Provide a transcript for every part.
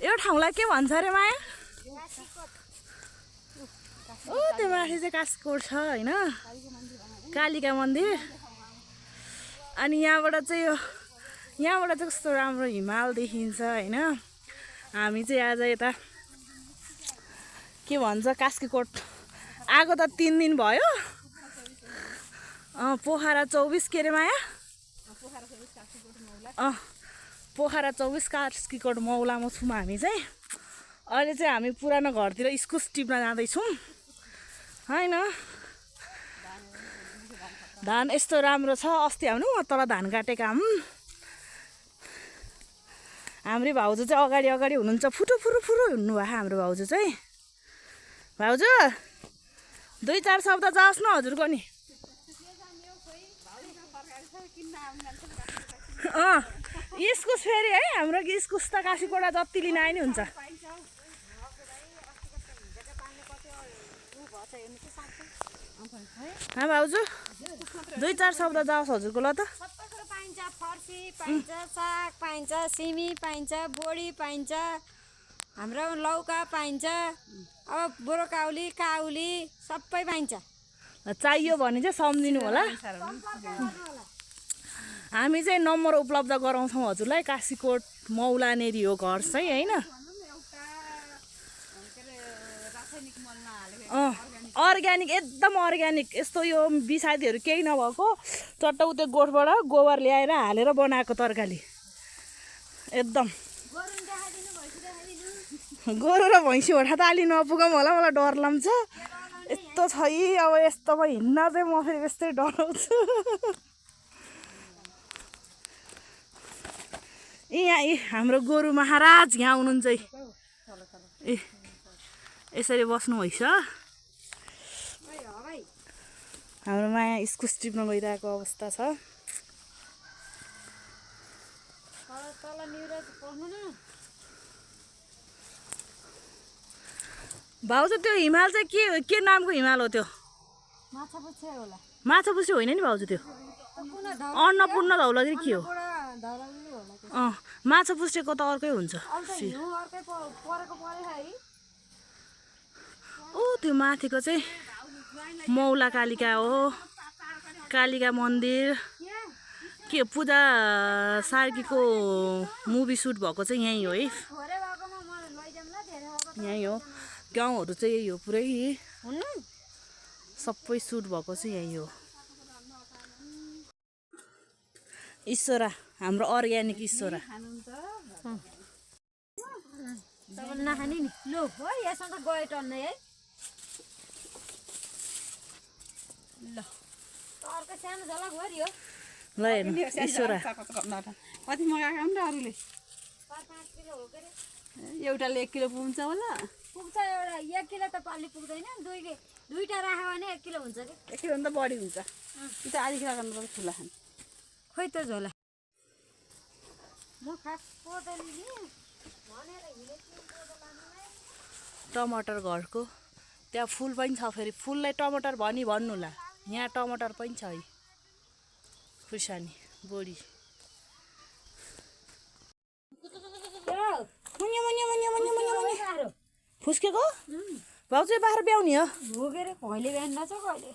यो ठाउँलाई के भन्छ अरे माया? ओ त्यो माथि चाहिँ काशीकोट छ होइन, कालिका मन्दिर। अनि यहाँबाट चाहिँ कस्तो राम्रो हिमाल देखिन्छ होइन। हामी चाहिँ आज यता के भन्छ कास्कीकोट आएको त 3 दिन भयो। पोखरा 24 के अरे माया? पोखरा 24 कास्कीकोट मौलामा छौँ हामी चाहिँ। अहिले चाहिँ हामी पुरानो घरतिर इस्कुस टिप्न जाँदैछौँ होइन। धान यस्तो राम्रो छ। अस्ति हामी तल धान काटेका हाम्रो भाउजू चाहिँ अगाडि हुनुहुन्छ। फुरु हुनुभयो हाम्रो भाउजू चाहिँ। भाउजू 2-4 शब्द जाओस् न हजुरको नि। इस्कुस फेरि है हाम्रो इस्कुस त काशीकोटा जति लिन आए नि हुन्छ। भाउजू 2-4 शब्द जाओस् हजुरको ल त। पाइन्छ, फर्सी पाइन्छ, साग पाइन्छ, सिमी पाइन्छ, बोडी पाइन्छ, हाम्रो लौका पाइन्छ, अब ब्रोकाउली काउली सबै पाइन्छ। चाहियो भने चाहिँ सम्झिनु होला। हामी चाहिँ नम्बर उपलब्ध गराउँछौँ हजुरलाई। काशीकोट मौलानेरी हो घर चाहिँ होइन। अर्ग्यानिक एकदम अर्ग्यानिक। यस्तो यो बिसादीहरू केही नभएको चट्ट उतै गोठबाट गोबर ल्याएर हालेर बनाएको तरकारी एकदम। गोरु र भैँसी होठा त अलि नपुगौँ होला, मलाई डर लाग्छ यस्तो छ है। अब यस्तोमा हिँड्न चाहिँ म फेरि यस्तै डराउँछु। यहाँ हाम्रो गोरु महाराज यहाँ हुनुहुन्छ है। यसरी बस्नु भएछ। हाम्रो माया इस्कुस टिप्न गइरहेको अवस्था छ। भाउजू त्यो हिमाल चाहिँ के नामको हिमाल हो त्यो? माछापुच्छ्रे होइन नि भाउजू, त्यो अन्नपूर्ण धौलागिरी के हो? माछापुच्छ्रेको त अर्कै हुन्छ। ओ त्यो माथिको चाहिँ मौला कालिका हो। कालिका मन्दिर के पूजा सार्कीको मुभी सुट भएको चाहिँ यहीँ हो है। यहीँ हो। गाउँहरू चाहिँ यही हो पुरै। सबै सुट भएको चाहिँ यही हो। ईश्वरा हाम्रो अर्ग्यानिक ईश्वरा। नखाने नि लो हो यसमा त गए टन्नै है। ल अर्को सानो झलक हो नि हो। ल हेर्नु ईश्वरा कति मगाएको नि त अरूले। 4-5 किलो हो के रे? एउटाले 1 किलो पुग्छ होला। पुग्छ एउटा 1 किलो त पाली पुग्दैन। दुईटा राख्यो भने 1 किलो हुन्छ कि? 1 किलो भन्दा बढी हुन्छ। त्यो त आधी किलो गर्नुपर्छ ठुला खानु। खोइ त झोला म खास पोदली नि भनेर हिँडेको टमाटर घरको त्यहाँ फुल पनि छ। फेरि फुललाई टमाटर भन्नुहोला। यहाँ टमाटर पनि छ है। खुर्सानी बोडी फुस्केको भाउजू बाख्रा ब्याउने हो। भोगेर कहिले बिहान नछ कहिले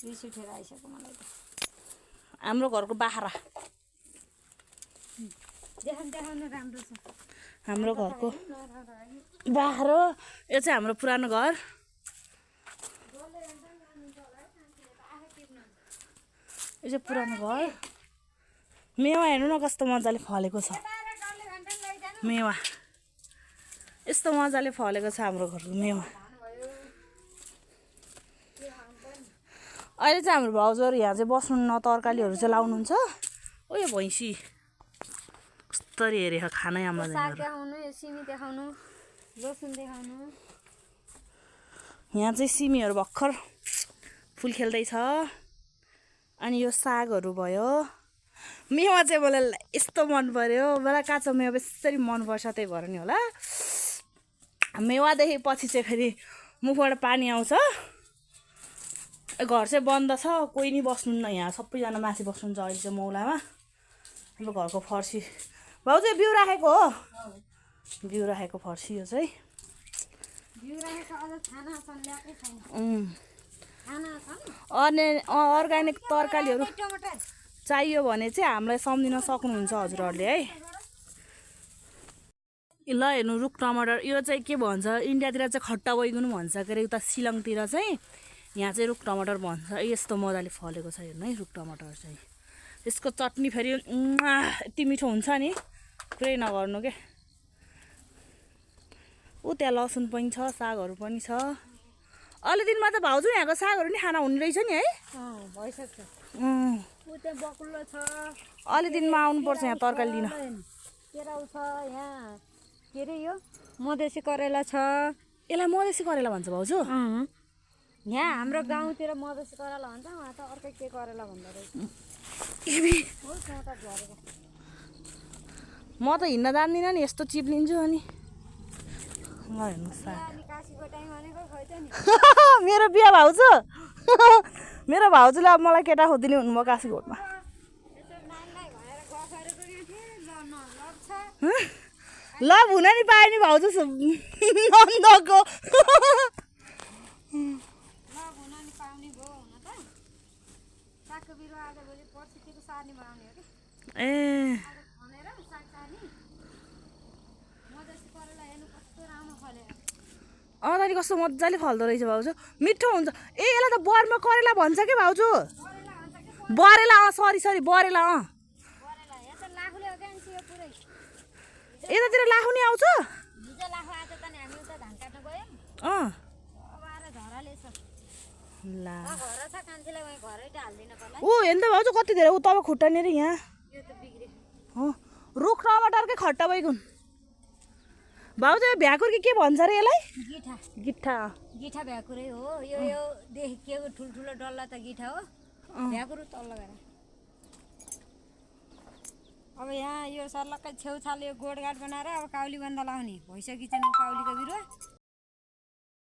रिस उठेर आइसक्यो मलाई त। हाम्रो घरको बाख्रा देखाउनु राम्रो छ। हाम्रो घरको बाख्रा यो चाहिँ हाम्रो पुरानो घर। यो चाहिँ पुरानो घर। मेवा हेर्नु न कस्तो मजाले फलेको छ। मेवा यस्तो मजाले फलेको छ हाम्रो घरको मेवा। अहिले चाहिँ हाम्रो भाउजूहरू यहाँ चाहिँ बस्नुहुन्न, तरकारीहरू चाहिँ लाउनुहुन्छ। ओ यो भैँसी कस्तरी हेरेको खानै आमा साग देखाउनु, सिमी देखाउनु, लसुन देखाउनु। यहाँ चाहिँ सिमीहरू भर्खर फुल खेल्दैछ। अनि यो सागहरू भयो। मेवा चाहिँ मलाई यस्तो मन पर्यो। मलाई काँचो मेवा यसरी मनपर्छ, त्यही भएर नि होला। मेवादेखि पछि चाहिँ फेरि मुखबाट पानी आउँछ। घर चाहिँ बन्द छ, कोही नि बस्नुहुन्न यहाँ। सबैजना माथि बस्नुहुन्छ अहिले चाहिँ मौलामा। हाम्रो घरको फर्सी भाउजू बिउ राखेको हो। बिउ राखेको फर्सी यो चाहिँ बिउ राखेको अझ खाना छन् ल्याएकै छैन खाना छन् अनि अर्ग्यानिक तरकारीहरू टमाटर चाहियो भने चाहिँ हामीलाई सम्झिन सक्नुहुन्छ हजुरहरूले है। ल हेर्नु रुख टमाटर यो चाहिँ के भन्छ इन्डियातिर चाहिँ खट्टा बैगुन भन्छ के अरे उता सिलङतिर चाहिँ यहाँ चाहिँ रुख टमाटर भन्छ। यस्तो मजाले फलेको छ हेर्नु है रुख टमाटर चाहिँ। यसको चटनी फेरि यति मिठो हुन्छ नि पुरै नगर्नु के। ऊ त्यहाँ लसुन पनि छ सागहरू पनि छ। अलि दिनमा त भाउजू यहाँको सागहरू नि खाना हुने रहेछ नि है। भइसक्छ ऊ त्यहाँ बकुल्लो छ अलि दिनमा आउनुपर्छ यहाँ तरकारी लिन। केराउ छ यहाँ के अरे यो मधेसी करेला छ यसलाई मधेसी करेला भन्छ भाउजू। यहाँ हाम्रो गाउँतिर मधेसी करेला भन्छ उहाँ त अर्कै के करेला भन्दो रहेछ म त हिँड्न जान्दिनँ नि यस्तो चिप्लिन्छु अनि ल हेर्नुहोस् साग अनि काशीको टाइम भनेको खोइ त नि मेरो बिहा भाउजू मेरो भाउजूले अब मलाई केटा खोजिदिने हुनुभयो काशीकोटमा। यसो नानीलाई भनेर गफेरको यहाँ थिएँ लग्छ लभ हुन नि पायो नि भाउजू नन्दको लग हुन नि पाउने भयो हुन त सागको बिरुवा आजभोलि पर्सितिर सार्ने बनाउने हो कि ए आज खनेर साग सार्ने मधेसी करेला हेर्नु कस्तो राम्रो फलेर अगाडि कस्तो मजाले फल्दो रहेछ भाउजू मिठो हुन्छ। ए यसलाई त बरमा करेला भन्छ कि भाउजू करेला भन्छ कि बरेला सरी बरेला करेला यहाँ त लाखुले हो क्या यो पुरै यतातिर लाखुनी आउँछ हिजो लाखु आज त नि हामी उता धान काट्न गयौँ अँ अब आएर झराले छ ला घर छ कान्छीलाई उहीँ घरै हाल्दिनँ पर्ला ऊ हेर्नु त भाउजू कति धेरै ऊ तब खुट्टानेर यहाँ यो त बिग्रियो हो रुख टमाटरकै खट्टा बैगुन भाउजू यो भ्याकुर कि के भन्छ अरे यसलाई गिठा गिट्ठा गिठा भ्याकुरै हो यो देखिएको ठुल्ठुलो डल्ला त गिठा हो भ्याकुरो तल लगाएर अब यहाँ यो सर्लक्कै छेउछाल यो गोडगाड बनाएर अब काउली बन्द लाउने भइसकिन्छ काउलीको बिरुवा